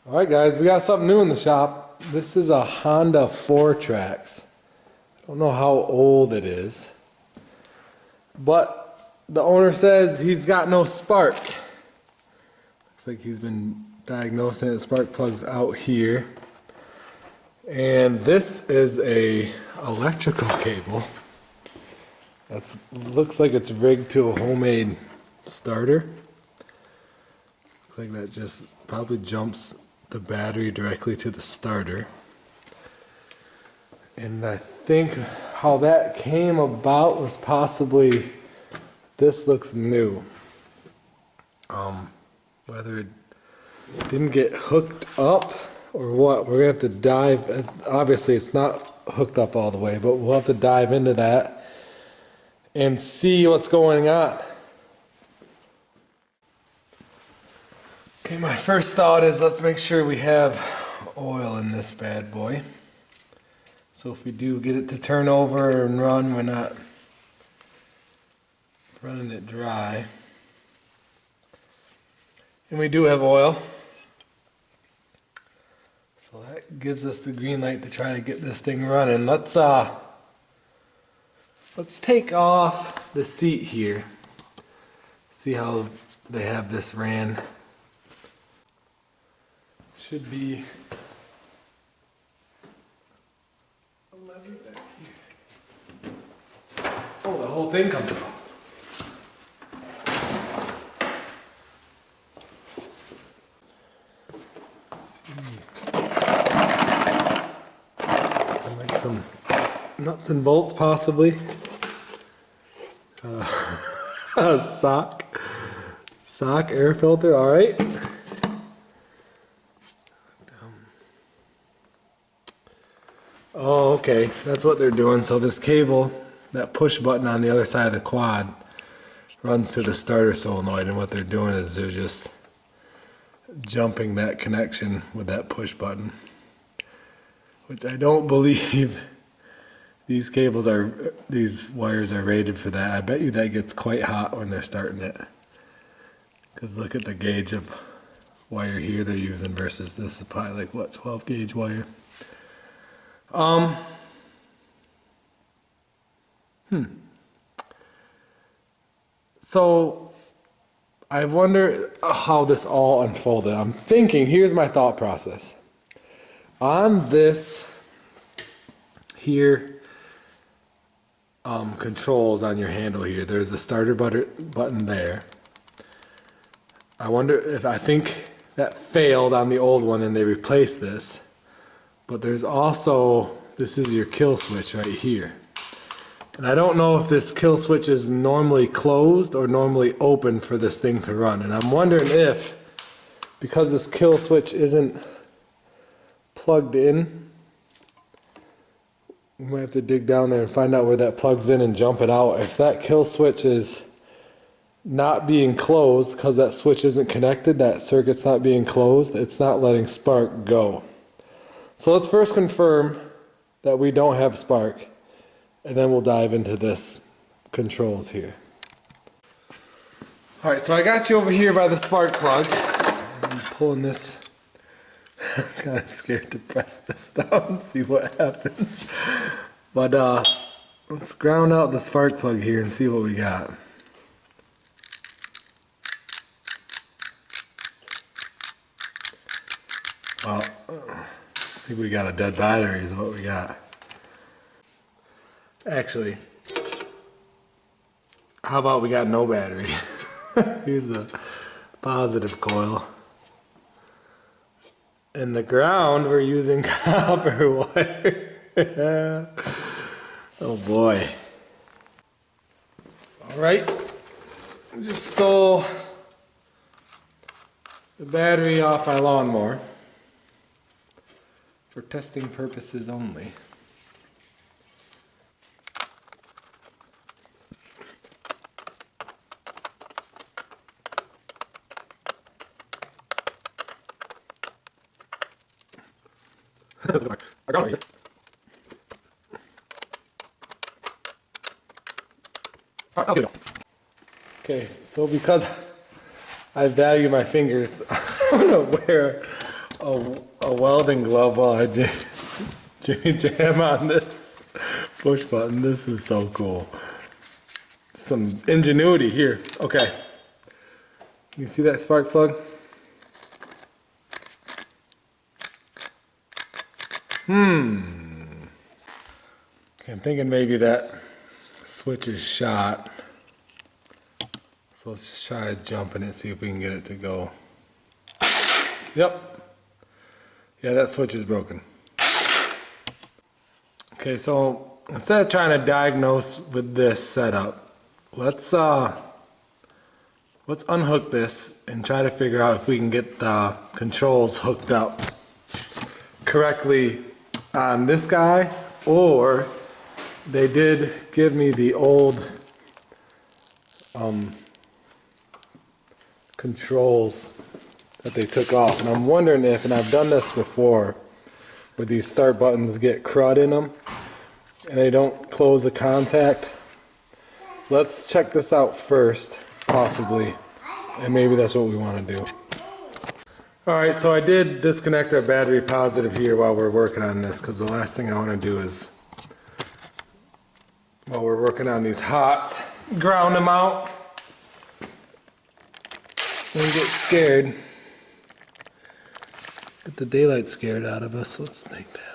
Alright guys, we got something new in the shop. This is a Honda Fourtrax. I don't know how old it is, but the owner says he's got no spark. Looks like he's been diagnosing it. Spark plug's out here. And this is a electrical cable. Looks like it's rigged to a homemade starter. Looks like that just probably jumps the battery directly to the starter. And I think how that came about was possibly, this looks new. Whether it didn't get hooked up or what, we're gonna have to dive. Obviously it's not hooked up all the way, but we'll have to dive into that and see what's going on. Okay, my first thought is let's make sure we have oil in this bad boy. So if we do get it to turn over and run, we're not running it dry. And we do have oil. So that gives us the green light to try to get this thing running. Let's take off the seat here. See how they have this ran. Should be a lever back here. Oh, the whole thing comes off. Some nuts and bolts possibly. Sock air filter, all right. Oh, okay, that's what they're doing. So this cable, that push button on the other side of the quad, runs to the starter solenoid, and what they're doing is they're just jumping that connection with that push button. Which I don't believe these wires are rated for that. I bet you that gets quite hot when they're starting it. Because look at the gauge of wire here they're using versus this is probably like what, 12 gauge wire. So I wonder how this all unfolded. I'm thinking, here's my thought process. On this here controls on your handle here, there's a starter button there. I wonder if, I think that failed on the old one and they replaced this. But there's also, this is your kill switch right here. And I don't know if this kill switch is normally closed or normally open for this thing to run. And I'm wondering if, because this kill switch isn't plugged in, we might have to dig down there and find out where that plugs in and jump it out. If that kill switch is not being closed because that switch isn't connected, that circuit's not being closed, it's not letting spark go. So let's first confirm that we don't have spark, and then we'll dive into this controls here. Alright, so I got you over here by the spark plug. I'm pulling this. I'm kind of scared to press this down and see what happens. But let's ground out the spark plug here and see what we got. Well, I think we got a dead battery is what we got. Actually, how about we got no battery? Here's the positive coil. In the ground, we're using copper wire. Oh boy. Alright, just stole the battery off my lawnmower. For testing purposes only. Okay, so because I value my fingers, I'm gonna wear a welding glove while I jimmy jam on this push button. This is so cool. Some ingenuity here. Okay. You see that spark plug? Okay, I'm thinking maybe that switch is shot. So let's just try jumping it, see if we can get it to go. Yep. Yeah, that switch is broken. Okay, so instead of trying to diagnose with this setup, let's unhook this and try to figure out if we can get the controls hooked up correctly on this guy, or they did give me the old controls that they took off, and I'm wondering if, and I've done this before, where these start buttons get crud in them and they don't close the contact. Let's check this out first, possibly, and maybe that's what we want to do. Alright, so I did disconnect our battery positive here while we're working on this, because the last thing I want to do is, while we're working on these hots, ground them out and get scared. Get the daylight scared out of us. Let's take that out.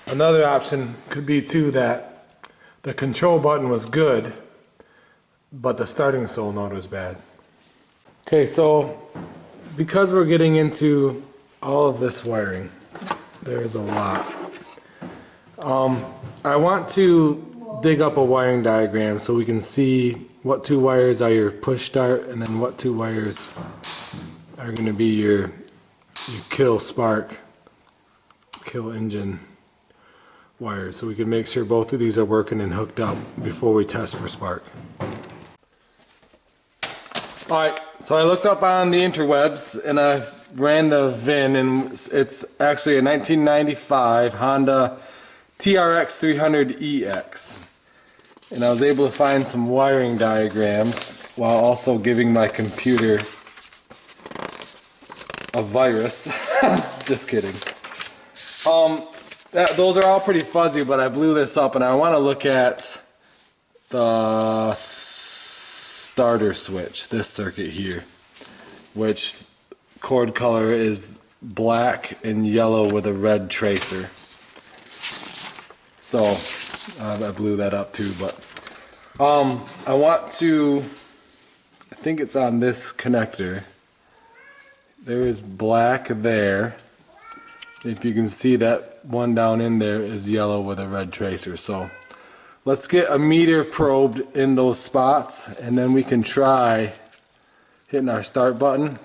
Another option could be too that the control button was good, but the starting solenoid was bad. Okay, so because we're getting into all of this wiring, there's a lot. I want to dig up a wiring diagram so we can see what two wires are your push start, and then what two wires are going to be your kill spark, kill engine wires, so we can make sure both of these are working and hooked up before we test for spark. Alright, so I looked up on the interwebs and I ran the VIN, and it's actually a 1995 Honda TRX 300EX. And I was able to find some wiring diagrams while also giving my computer a virus. Just kidding. Those are all pretty fuzzy, but I blew this up and I want to look at the starter switch, this circuit here, which cord color is black and yellow with a red tracer. So I blew that up too, but I want to, I think it's on this connector. There is black there. If you can see, that one down in there is yellow with a red tracer. So let's get a meter probed in those spots, and then we can try hitting our start button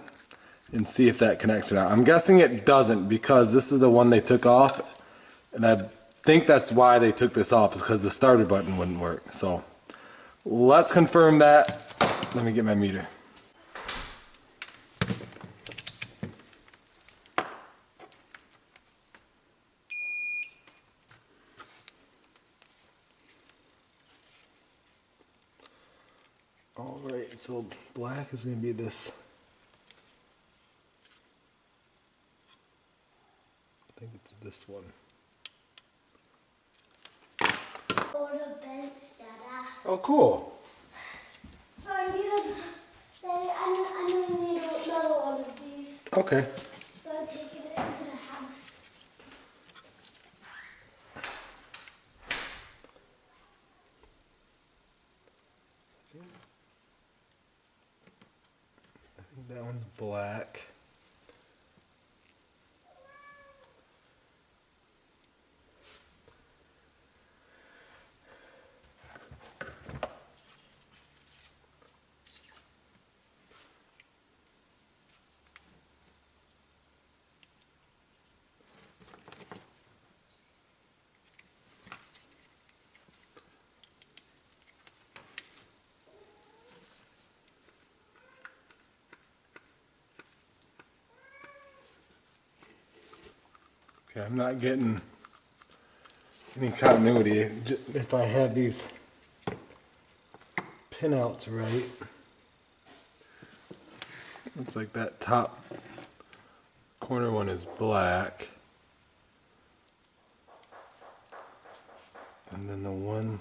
and see if that connects or not. I'm guessing it doesn't, because this is the one they took off, and I think that's why they took this off, is because the starter button wouldn't work. So let's confirm that. Let me get my meter. Alright, so black is going to be this. I think it's this one. Oh, cool. So I need another one of these. Okay. So I'm taking it into the house. I think that one's black. Okay, I'm not getting any continuity. If I have these pinouts right, looks like that top corner one is black. And then the one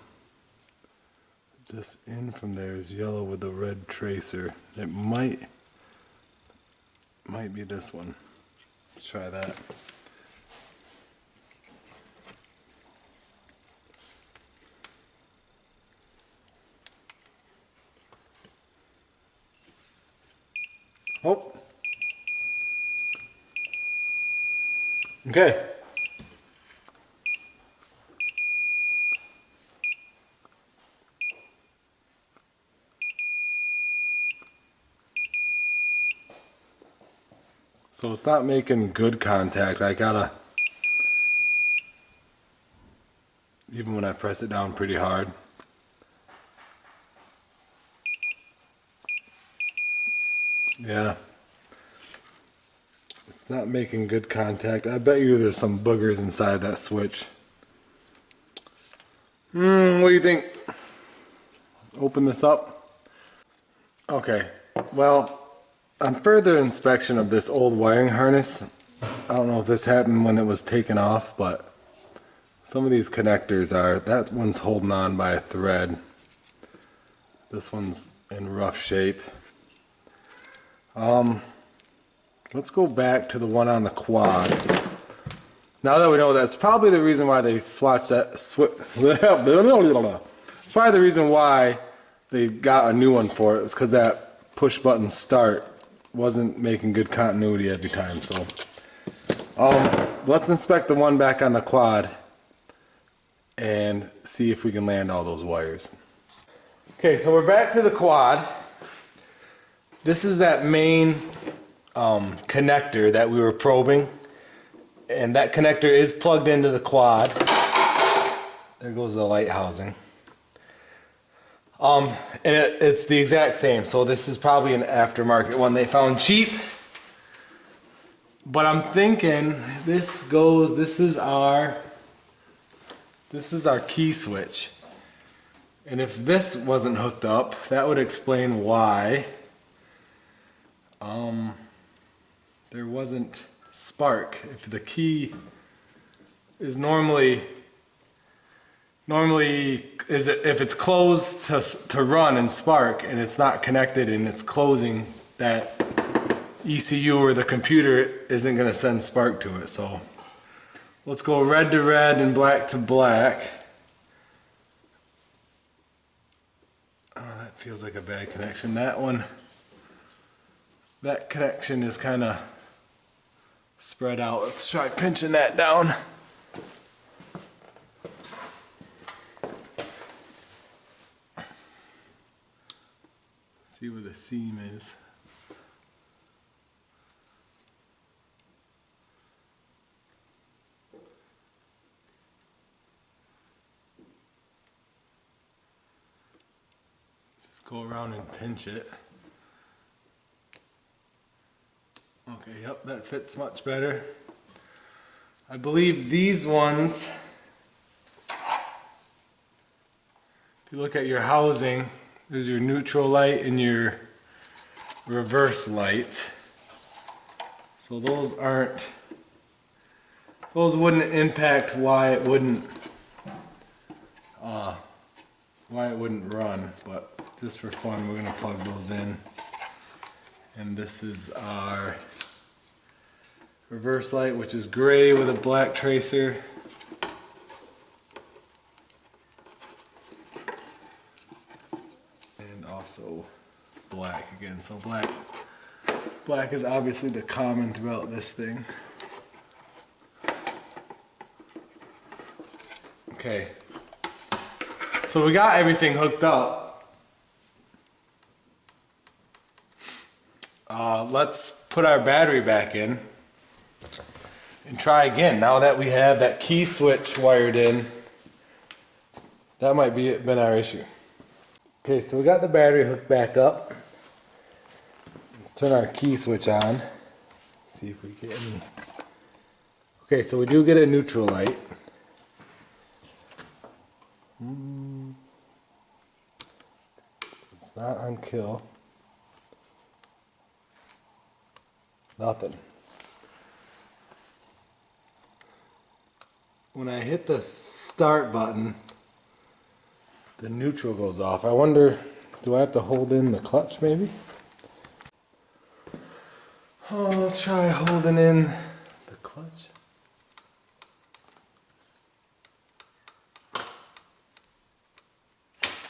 just in from there is yellow with a red tracer. It might be this one. Let's try that. Oh. Okay. So it's not making good contact. I gotta, even when I press it down pretty hard. Yeah. It's not making good contact. I bet you there's some boogers inside that switch. What do you think? Open this up. Okay. Well, on further inspection of this old wiring harness, I don't know if this happened when it was taken off, but some of these connectors are, that one's holding on by a thread. This one's in rough shape. Let's go back to the one on the quad. Now that we know that's probably the reason why they swatched that, it's probably the reason why they got a new one for it. It's because that push button start wasn't making good continuity every time. So let's inspect the one back on the quad and see if we can land all those wires. Okay, so we're back to the quad. This is that main connector that we were probing, and that connector is plugged into the quad. There goes the light housing. And it's the exact same, so this is probably an aftermarket one they found cheap. But I'm thinking this is our key switch. And if this wasn't hooked up, that would explain why there wasn't spark. If the key is normally if it's closed to run and spark and it's not connected and it's closing, that ECU or the computer isn't going to send spark to it. So let's go red to red and black to black. Oh, that feels like a bad connection. That connection is kind of spread out. Let's try pinching that down. See where the seam is. Just go around and pinch it. Okay, yep, that fits much better. I believe these ones, if you look at your housing, there's your neutral light and your reverse light. So those wouldn't impact why it wouldn't run, but just for fun we're gonna plug those in. And this is our reverse light, which is gray with a black tracer. And also black again. So black is obviously the common throughout this thing. Okay. So we got everything hooked up. Let's put our battery back in and try again. Now that we have that key switch wired in, that might been our issue. Okay, so we got the battery hooked back up. Let's turn our key switch on. See if we get any Okay, so we do get a neutral light. It's not on kill. Nothing. When I hit the start button, the neutral goes off. I wonder, do I have to hold in the clutch maybe? Oh, let's try holding in the clutch.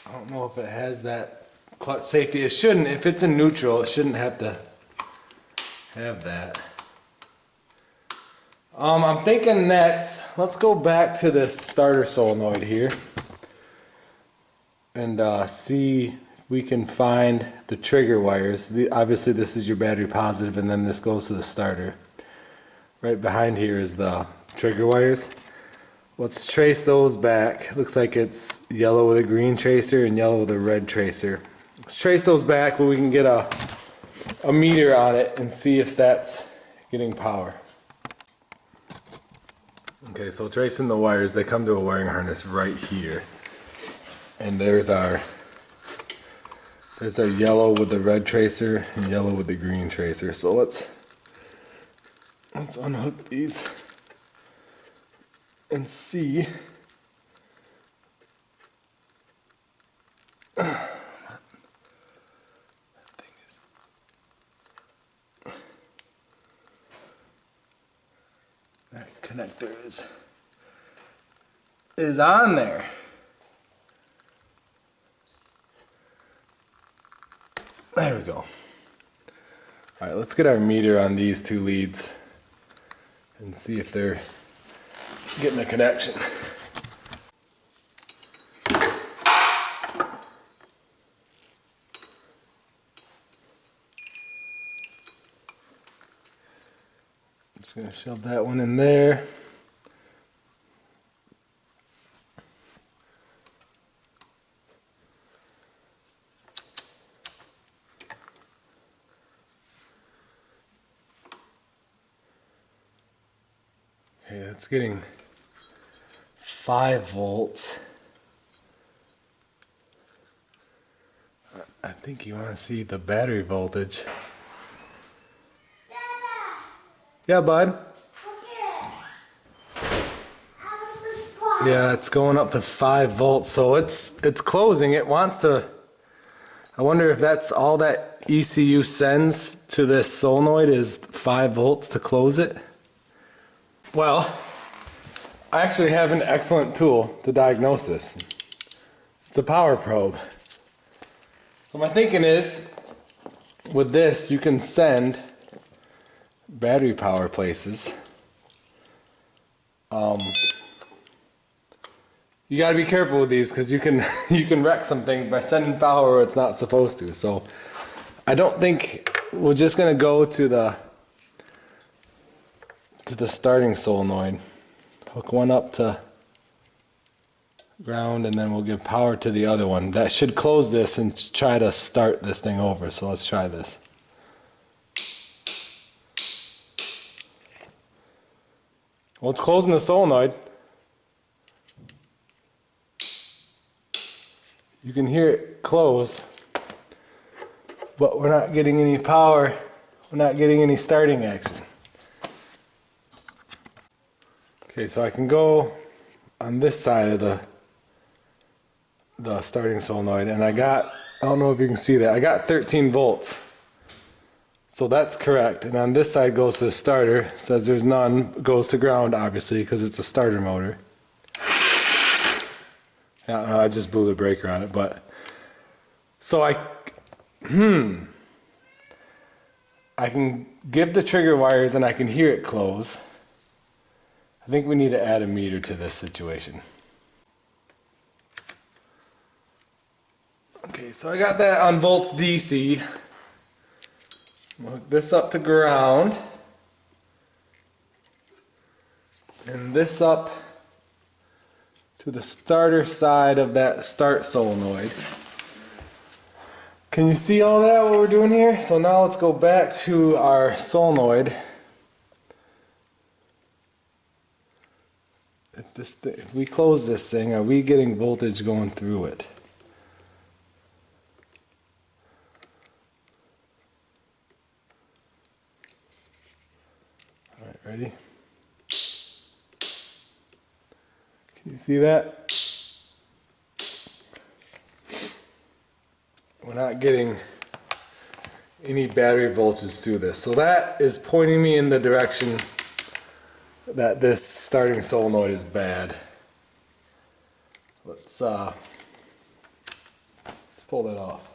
I don't know if it has that clutch safety. It shouldn't. If it's in neutral, it shouldn't have to have that. I'm thinking next, let's go back to this starter solenoid here and see if we can find the trigger wires. Obviously this is your battery positive, and then this goes to the starter. Right behind here is the trigger wires. Let's trace those back. Looks like it's yellow with a green tracer and yellow with a red tracer. Let's trace those back where we can get a meter on it and see if that's getting power. Okay, so tracing the wires, they come to a wiring harness right here. And there's our yellow with the red tracer and yellow with the green tracer. So let's unhook these and see. That connector is on there. There we go. Alright, let's get our meter on these two leads and see if they're getting a connection. I'm just going to shove that one in there. Okay, it's getting 5 volts. I think you want to see the battery voltage. Dada, Yeah, bud? okay. How's the spot? Yeah, it's going up to 5 volts, so it's closing. It wants to. I wonder if that's all that ECU sends to this solenoid is 5 volts to close it. Well, I actually have an excellent tool to diagnose this. It's a power probe. So my thinking is, with this you can send battery power places. You gotta be careful with these because you can wreck some things by sending power where it's not supposed to. So I don't think we're just gonna go to the starting solenoid, hook one up to ground, and then we'll give power to the other one. That should close this and try to start this thing over. So let's try this. Well, it's closing the solenoid. You can hear it close, but we're not getting any power. We're not getting any starting action. Okay, so I can go on this side of the starting solenoid, and I don't know if you can see that, I got 13 volts. So that's correct. And on this side goes to the starter, says there's none, goes to ground obviously because it's a starter motor. Yeah, I just blew the breaker on it, but so I can give the trigger wires and I can hear it close. I think we need to add a meter to this situation. Okay, so I got that on volts DC. I'll hook this up to ground. And this up to the starter side of that start solenoid. Can you see all that, what we're doing here? So now let's go back to our solenoid. if we close this thing, are we getting voltage going through it? All right, ready? Can you see that? We're not getting any battery voltage through this. So that is pointing me in the direction that this starting solenoid is bad. Let's pull that off.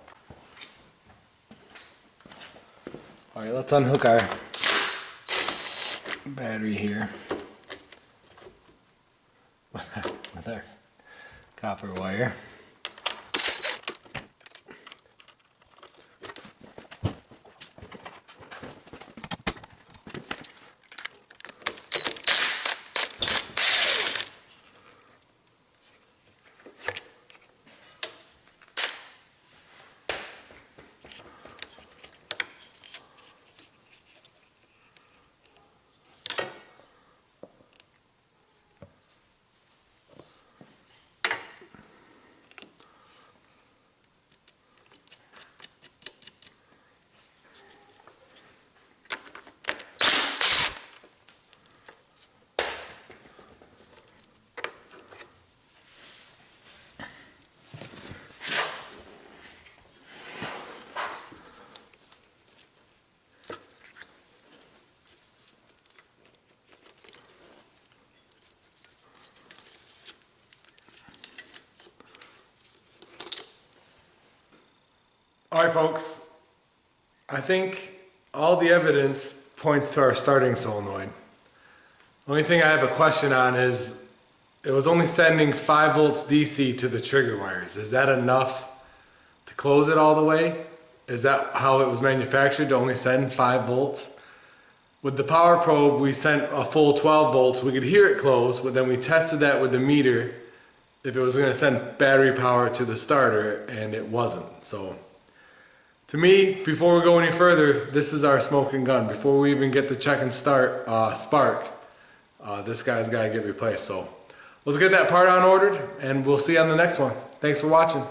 All right, let's unhook our battery here with our copper wire. All right, folks, I think all the evidence points to our starting solenoid. The only thing I have a question on is it was only sending 5 volts DC to the trigger wires. Is that enough to close it all the way? Is that how it was manufactured, to only send 5 volts? With the power probe, we sent a full 12 volts. We could hear it close, but then we tested that with the meter if it was going to send battery power to the starter, and it wasn't. So to me, before we go any further, this is our smoking gun. Before we even get the check and start spark, this guy's got to get replaced. So let's get that part on ordered, and we'll see you on the next one. Thanks for watching.